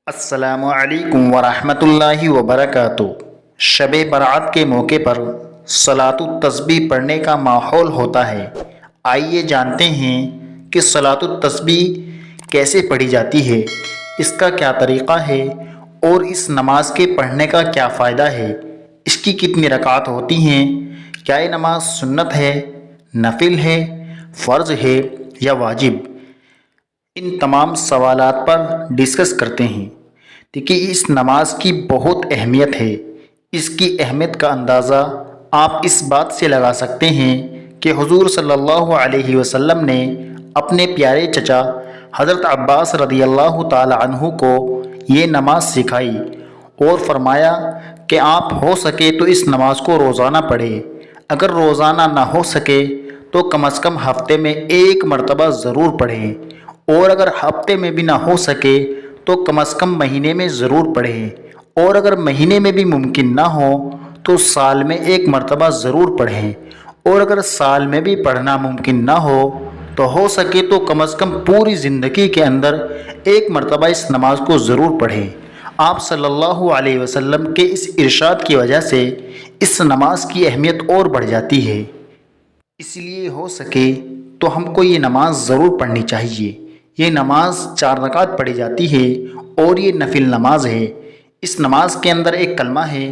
السلام علیکم ورحمۃ اللہ وبرکاتہ۔ شب برات کے موقع پر صلاۃ التسبیح پڑھنے کا ماحول ہوتا ہے۔ آئیے جانتے ہیں کہ صلاۃ التسبیح کیسے پڑھی جاتی ہے، اس کا کیا طریقہ ہے اور اس نماز کے پڑھنے کا کیا فائدہ ہے، اس کی کتنی رکعات ہوتی ہیں، کیا یہ نماز سنت ہے، نفل ہے، فرض ہے یا واجب۔ ان تمام سوالات پر ڈسکس کرتے ہیں۔ دیکھیے، اس نماز کی بہت اہمیت ہے۔ اس کی اہمیت کا اندازہ آپ اس بات سے لگا سکتے ہیں کہ حضور صلی اللہ علیہ وسلم نے اپنے پیارے چچا حضرت عباس رضی اللہ تعالی عنہ کو یہ نماز سکھائی اور فرمایا کہ آپ ہو سکے تو اس نماز کو روزانہ پڑھیں، اگر روزانہ نہ ہو سکے تو کم از کم ہفتے میں ایک مرتبہ ضرور پڑھیں، اور اگر ہفتے میں بھی نہ ہو سکے تو کم از کم مہینے میں ضرور پڑھیں، اور اگر مہینے میں بھی ممکن نہ ہو تو سال میں ایک مرتبہ ضرور پڑھیں، اور اگر سال میں بھی پڑھنا ممکن نہ ہو سکے تو کم از کم پوری زندگی کے اندر ایک مرتبہ اس نماز کو ضرور پڑھیں۔ آپ صلی اللہ علیہ وسلم کے اس ارشاد کی وجہ سے اس نماز کی اہمیت اور بڑھ جاتی ہے۔ اس لیے ہو سکے تو ہم کو یہ نماز ضرور پڑھنی چاہیے۔ یہ نماز 4 رکعت پڑھی جاتی ہے اور یہ نفل نماز ہے۔ اس نماز کے اندر ایک کلمہ ہے،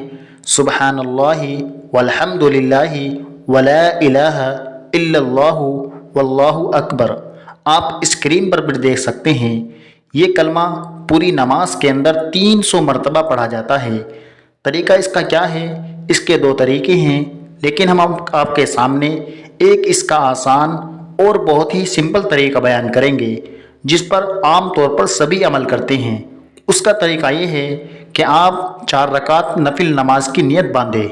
سبحان اللہ والحمد للہ ولا الہ الا اللہ واللہ اکبر۔ آپ اسکرین پر بھی دیکھ سکتے ہیں، یہ کلمہ پوری نماز کے اندر 300 مرتبہ پڑھا جاتا ہے۔ طریقہ اس کا کیا ہے؟ اس کے 2 طریقے ہیں، لیکن ہم آپ کے سامنے ایک اس کا آسان اور بہت ہی سمپل طریقہ بیان کریں گے جس پر عام طور پر سبھی عمل کرتے ہیں۔ اس کا طریقہ یہ ہے کہ آپ 4 رکعت نفل نماز کی نیت باندھیں،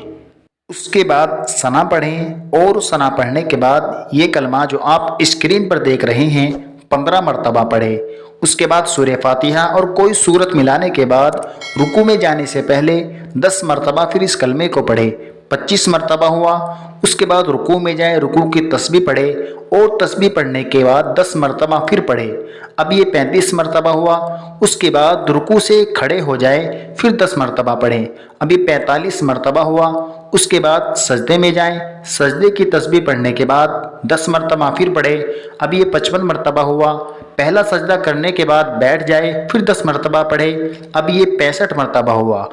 اس کے بعد ثنا پڑھیں، اور ثنا پڑھنے کے بعد یہ کلمہ جو آپ اسکرین پر دیکھ رہے ہیں 15 مرتبہ پڑھیں۔ اس کے بعد سورہ فاتحہ اور کوئی سورت ملانے کے بعد رکوع میں جانے سے پہلے 10 مرتبہ پھر اس کلمے کو پڑھیں۔ 25 مرتبہ ہوا، اس کے بعد رکوع میں جائیں، رکوع کی تسبیح پڑھیں، اور تسبیح پڑھنے کے بعد 10 مرتبہ پھر پڑھیں۔ اب یہ 35 مرتبہ ہوا، اس کے بعد رکوع سے کھڑے ہو جائیں، پھر 10 مرتبہ پڑھیں۔ اب یہ 45 مرتبہ ہوا، اس کے بعد سجدے میں جائیں، سجدے کی تسبیح پڑھنے کے بعد 10 مرتبہ پھر پڑھیں۔ اب یہ 55 مرتبہ ہوا، پہلا سجدہ کرنے کے بعد بیٹھ جائیں، پھر 10 مرتبہ پڑھیں۔ اب یہ 65 مرتبہ ہوا،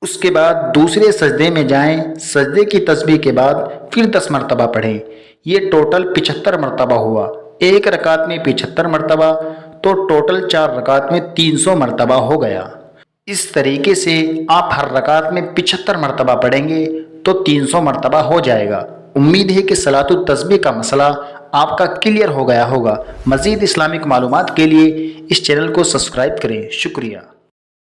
اس کے بعد دوسرے سجدے میں جائیں، سجدے کی تسبیح کے بعد پھر 10 مرتبہ پڑھیں۔ یہ ٹوٹل 75 مرتبہ ہوا۔ ایک رکعت میں 75 مرتبہ، تو ٹوٹل 4 رکعت میں 300 مرتبہ ہو گیا۔ اس طریقے سے آپ ہر رکعت میں 75 مرتبہ پڑھیں گے تو 300 مرتبہ ہو جائے گا۔ امید ہے کہ صلاۃ التسبیح کا مسئلہ آپ کا کلیئر ہو گیا ہوگا۔ مزید اسلامک معلومات کے لیے اس چینل کو سبسکرائب کریں۔ شکریہ۔